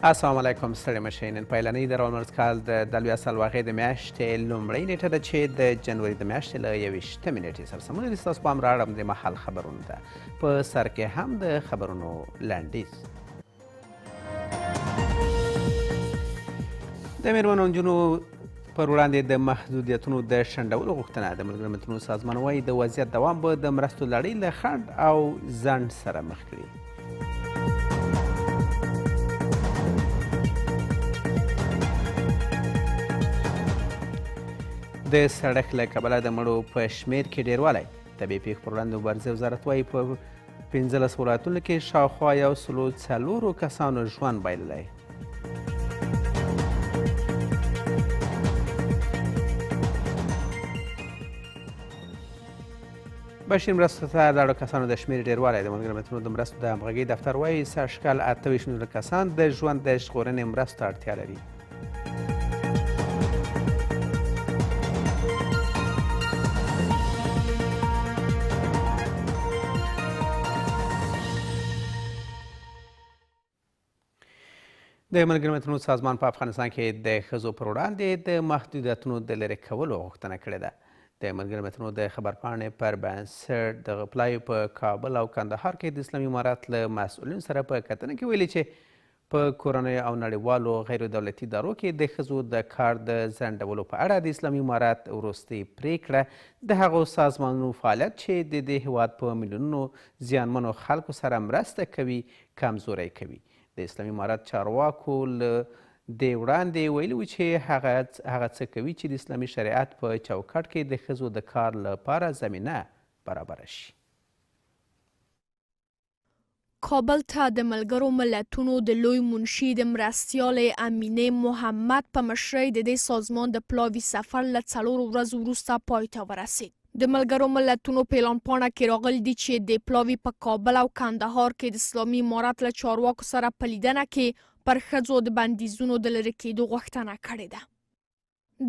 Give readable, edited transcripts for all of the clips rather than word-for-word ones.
السلام علیکم ستړي مشئ نن پیلنۍ د رالمرز کال د 2024 د میاشتې لومړۍ نیټه ده چې د جنوري د میاشتې له 21 نیټې سره سمون لري. ستاسو پام راوړم د مهال خبرونو ته. په سر کې هم د خبرونو لنډیز. د میرمنو نجونو پر وړاندې د محدودیتونو د شنډولو غوښتنه. د ملګرو ملتونو سازمان وایي د وضعیت دوام به د مرستو لړۍ له خنډ او ځنډ سره مخ کړي. د سړک له کبله د مړو په شمېر کې ډېروالی. طبیعي پیښو پر وړاندې مبارزې وزارت وایي په 15 ولایتونو کې شاوخوا 104 کسانو ژوند بایللی. بشري مرستو ته لاړو کسانو د شمېر ډېروالی. د ملګرو ملتونو د مرستو د همغږۍ دفتر وایي سږکال 28 کسان د ژوند د ژغورنې مرستو ته اړتیا لري. د ملګرو ملتونو سازمان په افغانستان کې د ښځو پر وړاندې د محدودیتونو د لرې کولو غوښتنه کړې ده. د ملګرو ملتونو د خبرپاڼې پر بنسټ د غپلایو په کابل او کندهار کې د اسلامي امارات له مسؤلینو سره په کتنه کې ویلي چې په کورنیو او نړیوالو غیر دولتي ادارو کې د ښځو د کار د ځنډولو په اړه د اسلامي امارات وروستۍ پریکړه د هغو سازمانونو فعالیت چې د دې هیواد په میلیونونو زیانمنو خلکو سره مرسته کوي کمزوری کوي. د اسلامي امارات چارواکو له دې وړاندې ویلي وو چې هغه څه کوي چې د اسلامي شریعت په چوکاټ کې د ښځو د کار لپاره زمینه برابره شي. کابل ته د ملګرو ملتونو د لوی منشي د مرستیالې امینې محمد په مشرۍ د دې سازمان د پلاوي سفر له 4 ورځو وروسته پای ته ورسید. د ملګرو ملتونو په اعلانپاڼه کې راغلي دي چې د پلاوي په کابل او کندهار کې د اسلامي امارات له چارواکو سره په لیدنه کې پر ښځو د بندیزونو د لرې کېدو غوښتنه کړې ده.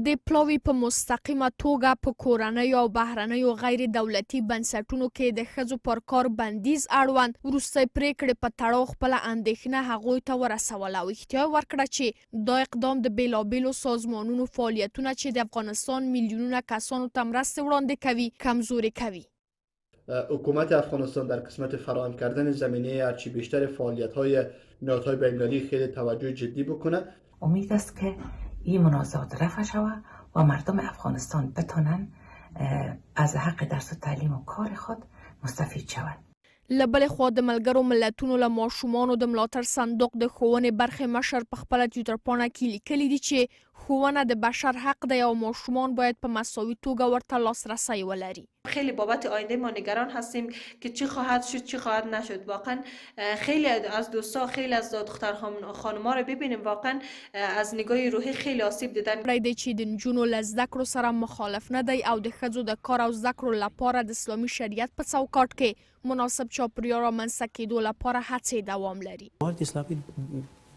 د پلاوي په مستقیمه توګه په کورنیو او بهرنیو غیر دولتي بنسټونو کې د ښځو پر کار بندیز اړوند وروستۍ پریکړې په تړاو خپله اندېښنه هغوی ته ورسوله او احتیا ورکړه چې دا اقدام د بېلابېلو سازمانونو فعالیتونه چې د افغانستان میلیونونه کسانو ته مرستې وړاندې کوي کمزوري کوي. حکومت افغانستان در قسمت فراهم کردن زمینه هرچی بیشتر فعالیت‌های نهادهای بین‌المللی خیلی توجه جدی بکنه. امید است که این منازعات رفع شود و مردم افغانستان بتانن از حق درس و تعلیم و کار خود مستفید شوند. له بلې خوا د ملګرو ملتونو له ماشومانو د ملاتړ صندوق د ښوونې برخې مشر په خپله ټویټر پاڼه کې لیکلي دي چې ښوونه د بشر حق دی او ماشومان باید په مساوي توګه ورته لاسرسی ولري. خیلی بابت آینده ما نگران هستیم که چی خواهد شد چی خواهد نشد. واقعا خیلی از دوستا خیلی از دختر خانم‌ها رو ببینیم واقعا از نگاه روحی خیلی آسیب دیدن. دی چې د نجونو له زده کړو سره مخالف نه دی او د ښځو د کار او زده کړو لپاره د اسلامي شریعت په چوکاټ کې مناسب چاپیریال رامنځته کېدو لپاره هڅې دوام لري. موارد اسلامی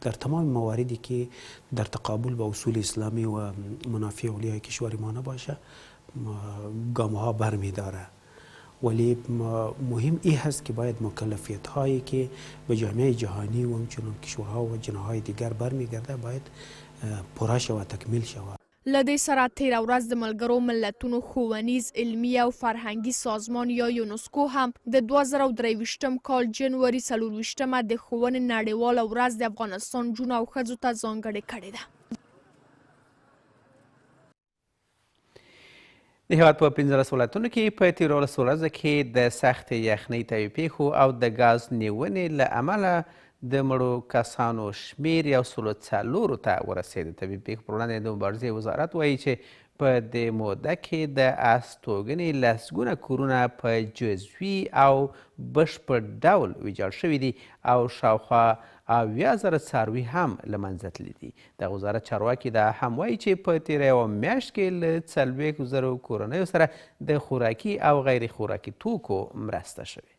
در تمام مواردی که در تقابل با اصول اسلامی و منافع اولیای کشور ما نباشه گامه ها برمی داره، ولی مهم این هست که باید مکلفیت هایی که به جامعه جهانی و همچنین کشورها و جناهای دیگر برمیگرده باید پوره شود تکمیل شود. له دې سره تېره ورځ د ملګرو ملتونو ښوونیز علمي او فرهنګي سازمان یا یونسکو هم د 2023 کال جنوري 24 د ښوونې نړیواله ورځ د افغانستان نجونو او ښځو ته ځانګړې کړې ده. د هېواد په 15 ولایتونو کې په تېرو 12 ورځو کې د سختې یخنۍ طبیعي پیښو او د ګاز نیونې له امله د مړو کسانو شمېر 104 ته ورسېد. طبیعي پیښو پر وړاندې د مبارزې وزارت وایي چې په دې موده کې د استوګنې لسګونه کورونه په جزوي او بشپړ ډول ویجاړ شوي دي او شاوخوا 70,000 څاروي هم له منځه تللي دي. د وزارت چارواکي دا هم وایي چې په تېره یوه میاشت کې له 40,000 کورنیو سره د خوراکي او غیر خوراکي توکو مرسته شوې.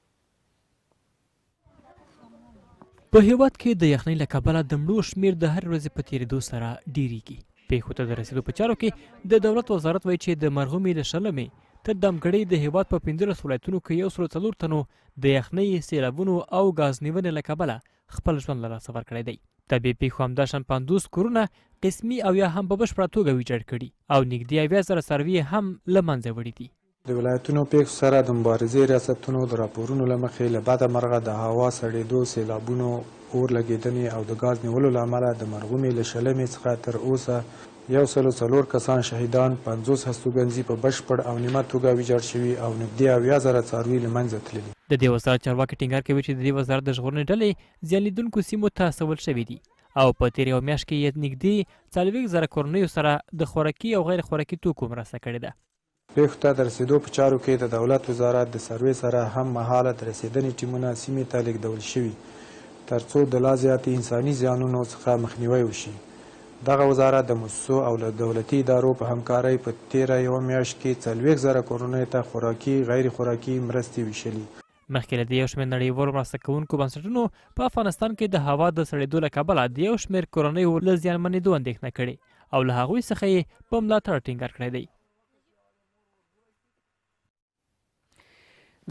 په هیواد کې د یخنۍ له کبله د مړو شمېر د هر ورځې په تېرېدو سره ډېریږي. پیښو ته د رسېدو په چارو کې د دولت وزارت وایي چې د مرغومې له شلمې تر دمګړۍ د هیواد په 15 ولایتونو کې 104 تنو د یخنۍ، سیلابونو او ګاز نیونې له کبله خپل ژوند له لاسه ورکړی دی. طبیعي پیښو همداشان 50 کورونه قسمي او یا هم په بشپړه توګه ویجاړ کړي او نږدې 80,000 څاروي هم له منځه وړي دي. د ولایتونو پیښو سره د مبارزې ریاستونو د راپورونو له مخې له بده مرغه د هوا سړېدو، سیلابونو، اور لګېدنې او د ګاز نیولو له امله د مرغومي له شلمې څخه تر اوسه 104 کسان شهیدان، 50 هستوګنځي په بشپړ او نیمه توګه ویجاړ شوي او نږدې 70,000 څاروي له منځه تللي. د دې وزارت چارواکي ټینګار کوي چې د دې وزارت د ژغورنې ډلې زیان لیدونکو سیمو ته استول شوي دي او په تېرې یوه میاشت کې یې نږدې 40,000 کورنیو سره د خوراکي او غیر خوراکي توکو مرسته کړې ده. پیښو ته د رسېدو په چارو کې د دولت وزارت د سروې سره هم مهاله د رسېدنې ټیمونه سیمې ته لیږدول شوي تر څو د لا زیاتې انساني زیانونو څخه مخنیوی وشي. دغه وزارت د مؤسسو او له دولتي ادارو په همکارۍ په تېره یوه میاشت کې 40,000 کورنیو ته خوراکي غیر خوراکي مرستې ویشلي. مخکې له دې یو شمېر نړیوالو مرسته کوونکو بنسټونو په افغانستان کې د هوا د سړېدو له کبله د یو شمېر کورنیو له زیانمنېدو اندېښنه کړې او له هغوی څخه یې په ملاتړ ټینګار کړی دی.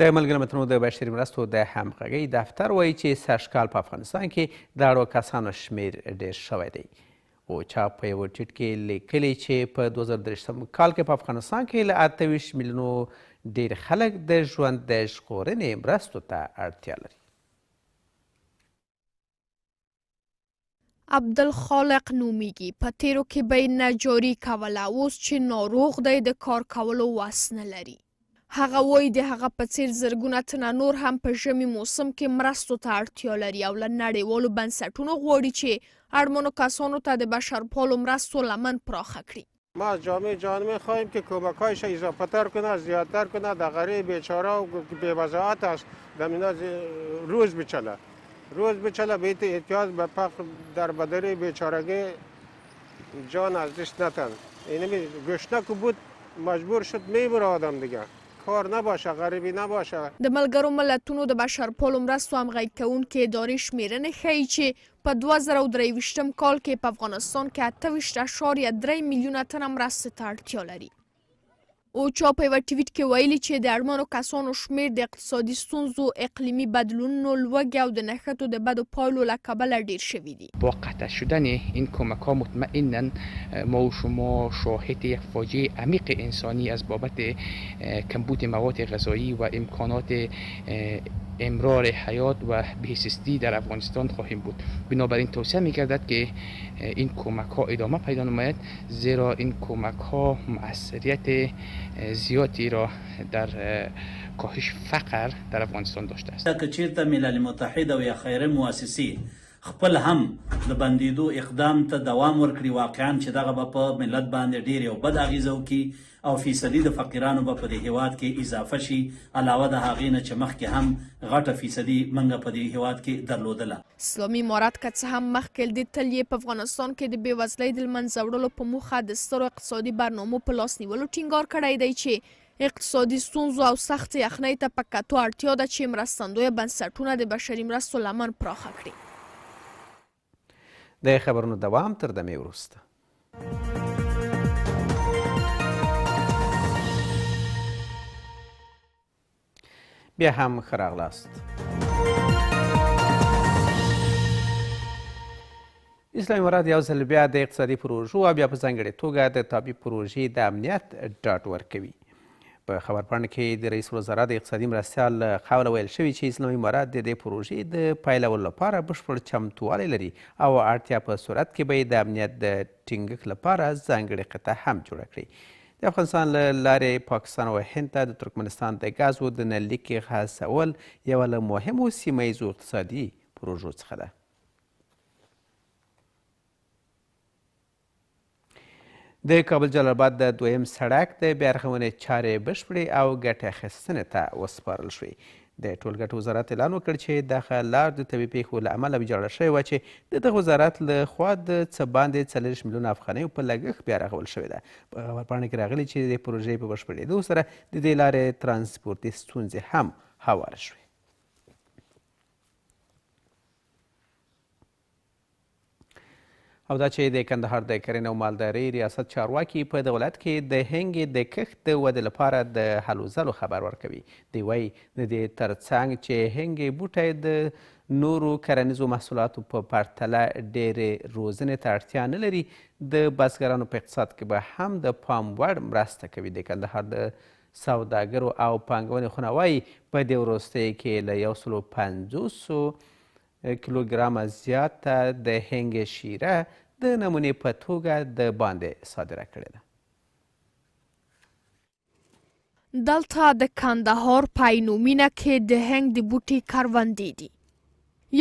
د ملګرو ملتونو د بشري مرستو د همغږۍ دفتر وایي چې سږکال په افغانستان کې د اړو کسانو شمېر ډېر شوی دی. اوچا په یوه ټویټ کې لیکلي چې په 2023 کال کې په افغانستان کې له 28 میلیونو ډېر خلک د ژوند د ژغورنې مرستو ته اړتیا لري. عبدالخالق نومیږي. په تیرو کې به یې نجاري کوله، اوس چې ناروغ دی د کار کولو وس نه لري. هغه وایي د هغه په څیر زرګونه تنه نور هم په ژمي موسم کې مرستو ته اړتیا لري او له نړیوالو بنسټونو غواړي چې اړمنو کسانو ته د بشرپالو مرستو لمن پراخه کړي. ما از جامعه جهانی می‌خواهیم که کمک‌هایش اضافه‌تر کنه، زیادتر کنه. در غریب بیچاره و بی‌وضاحت است در اینا روز بچله به احتیاج به فقر در بدر بیچارگی جان از دست نتن. اینمی گشنه که بود مجبور شد میمونه آدم دیگه. کار نباشه، غریبی نباشه. د ملګرو ملتونو د بشرپالو مرستو همغږي کوونکې ادارې شمیرنې ښیي چې په 2023 کال کې په افغانستان کې 28.3 میلیونه تنه مرستې ته اړتیا لري. اوچا په یوه ټویټ کې ویلي چې د اړمنو کسانو شمیر د اقتصادي ستونزو، اقلیمي بدلونونو، لوږې او د نښتو د بدو پایلو له کبله ډیر شوي دي. با قطع شدن این کمک‌ها مطمئناً ما و شما شاهد یک فاجعه عمیق انسانی از بابت کمبود مواد غذایی و امکانات امرار حیات و بهزیستی در افغانستان خواهیم بود. بنابراین توصیه می‌گردد که این کمک‌ها ادامه پیدا نماید، زیرا این کمک‌ها مؤثریت زیادی را در کاهش فقر در افغانستان داشته است. که چیرته ملل متحد او یا خیري مؤسسې خپل هم د بندیدو اقدام ته دوام ورکړي، واقعا چې دغه به په ملت باندې ډیر یو بد اغیزه وکړي او فیصدي د فقیرانو به په دې هیواد کې اضافه شي، علاوه د هغې نه چې مخکې هم غټه فیصدي منګه په دې هیواد کې درلودله. اسلامي امارات که څه هم مخکې د تل یې په افغانستان کې د بېوزلۍ د له منځه وړلو په موخه د سترو اقتصادي برنامو په لاس نیولو ټینګار کړی دی چې اقتصادي ستونزو او سخت یخنۍ ته په کتو اړتیا ده چې مرستندویه بنسټونه د بشري مرستو لمن پراخه کړي. د خبرونو دوام تر دمې وروسته. بیا هم ښه راغلاست. اسلامي امارات یو ځل بیا د اقتصادي پروژو او بیا په ځانګړې توګه د تابع پروژې د امنیت ډاډ ورکوي. په خبرپاڼه کې د رئیس الوزرا د اقتصادي مرستیال له قوله ویل شوي چې اسلامي امارات د دې پروژې د پیلولو لپاره بشپړ چمتووالی لري او اړتیا په صورت کې به یې د امنیت د ټینګښت لپاره ځانګړې قطعه هم جوړه کړي. د افغانستان له لارې پاکستان او هند ته د ترکمنستان د ګازو د نللیکې خلاصول یوه له مهمو سیمه ییزو اقتصادي پروژو څخه ده. د کابل جلال آباد د دویم سړک د بیا رغونې چارې بشپړې او ګټې اخیستنې ته وسپارل شوې. د ټولګټو وزارت اعلان وکړ چې دغه لار د طبیعي پیښو له امله ویجاړه شوې وه چې د دغه وزارت له خوا د څه باندې 40 میلیونه افغانیو په لګښت بیا رغول شوې ده. په خبرپاڼه کې راغلي چې د پروژې په بشپړېدو سره د دې لارې ترانسپورتي ستونزې هم هواره شوې. او دا چې د کندهار د کرنې او مالدارۍ ریاست چارواکي په دولت کې د هنګې د کښت د ودې لپاره د هلو ځلو خبر ورکوي. دوی وایي د دې ترڅنګ چې هنګې بوټی د نورو کرنیزو محصولاتو په پرتله ډېرې روزنې ته اړتیا نه لري، د بزګرانو په اقتصاد کې به هم د پام وړ مرسته کوي. د کندهار د سوداګرو او پانګونې خونه وایي په دې وروستیو کې له 150 کیلوګرامه زیاته د هنګې شیره د نمونې په توګه د باندې صادره کړې ده. دلته د کندهار په عینومینه کې د هنګ د بوټي کروندې دي.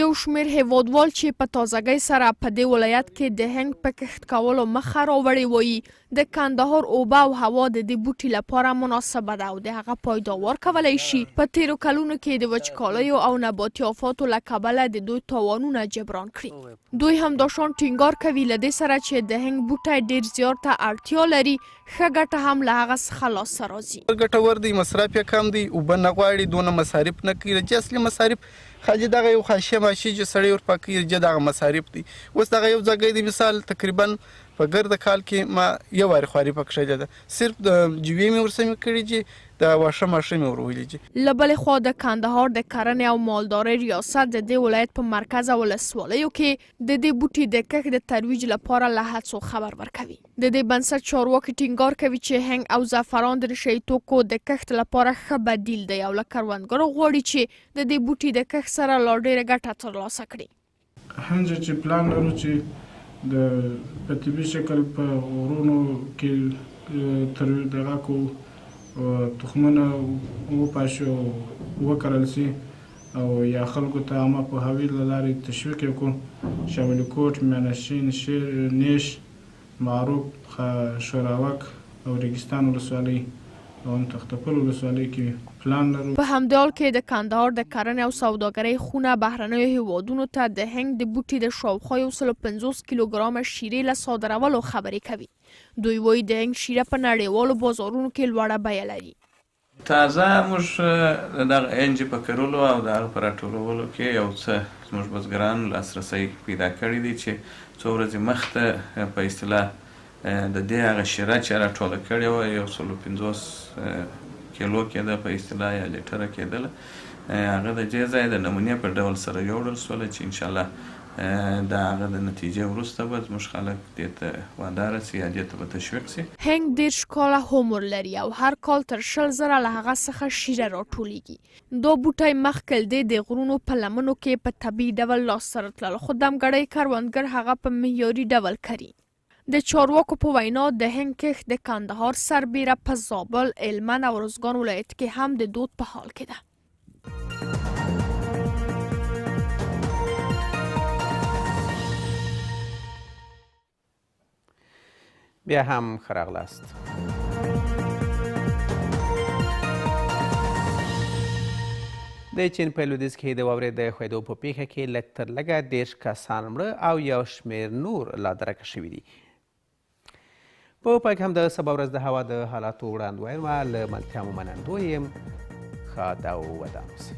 یو شمېر هیوادوال چې په تازګۍ سره په دې ولایت کې د هنګ په کښت کولو مخه راوړې وایي د کندهار اوبه او هوا د دې بوټي لپاره مناسبه ده او د هغه پایداوار کولی شي. په تیرو کلونو کې د وچکالیو او نباتي آفاتو له کبله د دوی تاوانونه جبران کړي. دوی همداشان ټینګار کوي له دې سره چې د هنګ بوټی ډېر زیار ته اړتیا لري، ښه ګټه هم له هغه څخه لاسته راځي. ګټور دی، مصرف یې کم دی، اوبه نه غواړي، دونه مصارف نه کوي. چې اصلي مصارف خاجي دغه یو خاصه ماشي چې سړی ورپاکي چې دغه مصارف دي. اوس دغه یو ځای دی مثال تقریبا په ګرد کال کې ما یو واري خواري پکښه ده، صرف د جوی مې ورسمې کړي چې د واښه ماشه مې ورولې چې. له بلې خوا د کندهار د کرنې او مالدارۍ ریاست د دې ولایت په مرکز او ولسوالیو کې د دې بوټي د کښت د ترویج لپاره له هڅو خبر ورکوي. د دې بنسټ چارواکي ټینګار کوي چې هنګ او زعفران د نشه یي توکو د کښت لپاره ښه بدیل دی او له کروندګرو غواړي چې د دې بوټي د کښت سره لا ډېره ګټه ترلاسه کړي. هنګ چې پلان لرو چې د په طبي شکل په غرونو کې تر دغه کو تخمونه وپاشو وکرل شي او یا خلکو ته عامه پوهاوي له لارې تشویق یې کړو. شاولي کوټ، میانشین، نیش، معروف، شوراوک او ریګستان ولسوالۍ او تختپل ولسوالۍ کې پلان لرو. په همدې حال کې د کندهار د کرنې او سوداګرۍ خونه بهرنیو هیوادونو ته د هنګ د بوټي د شاوخوا 150 کیلوګرامه شیرې له صادرولو خبرې کوي. دوی وایي د هنګ شیره په نړیوالو بازارونو کې لوړه بیه لري. تازه موږ دغه هنګ په کرلو او د هغه په راټولولو کې یو څه زموږ بزګران لاسرسی پیدا کړی دی چې څو ورځې مخته په اصطلاح د دې هغه شیره چې راټوله کړې وه 150 کیلو کېده په اصطلاح یا لیټره کېدله، هغه د دې ځای د نمونې په ډول سره یوړل شوله چې انشاءالله د هغه د نتیجې وروسته به زموږ خلک دې ته واداره سي یا دې ته به تشویق سي. هنګ 10 کاله عمر لري او هر کال تر 100,000 له هغه څخه شیره راټولیږي. دا بوټی مخکې د غرونو په لمنو کې په طبیعي ډول لاسته راتلل، خو دمګړی کروندګر هغه په معیاري ډول کري. د چارواکو په وینا د هنګ کښت د کندهار سربیره په زابل، هلمند او روزګان ولایت کې هم د دود په حال کې ده. بیا هم ښه راغلاست. د چین په لویدیځ کې د واورې د ښویېدو په پیښه کې لږ تر لږه 10 کسان مړه او یو شمېر نور لا درکه شوي دي. په پای کې هم د سبا ورځ د هوا د حالاتو وړاندوینه له ملتیا مو منندوی یم. ښاد او ودان اوسئ.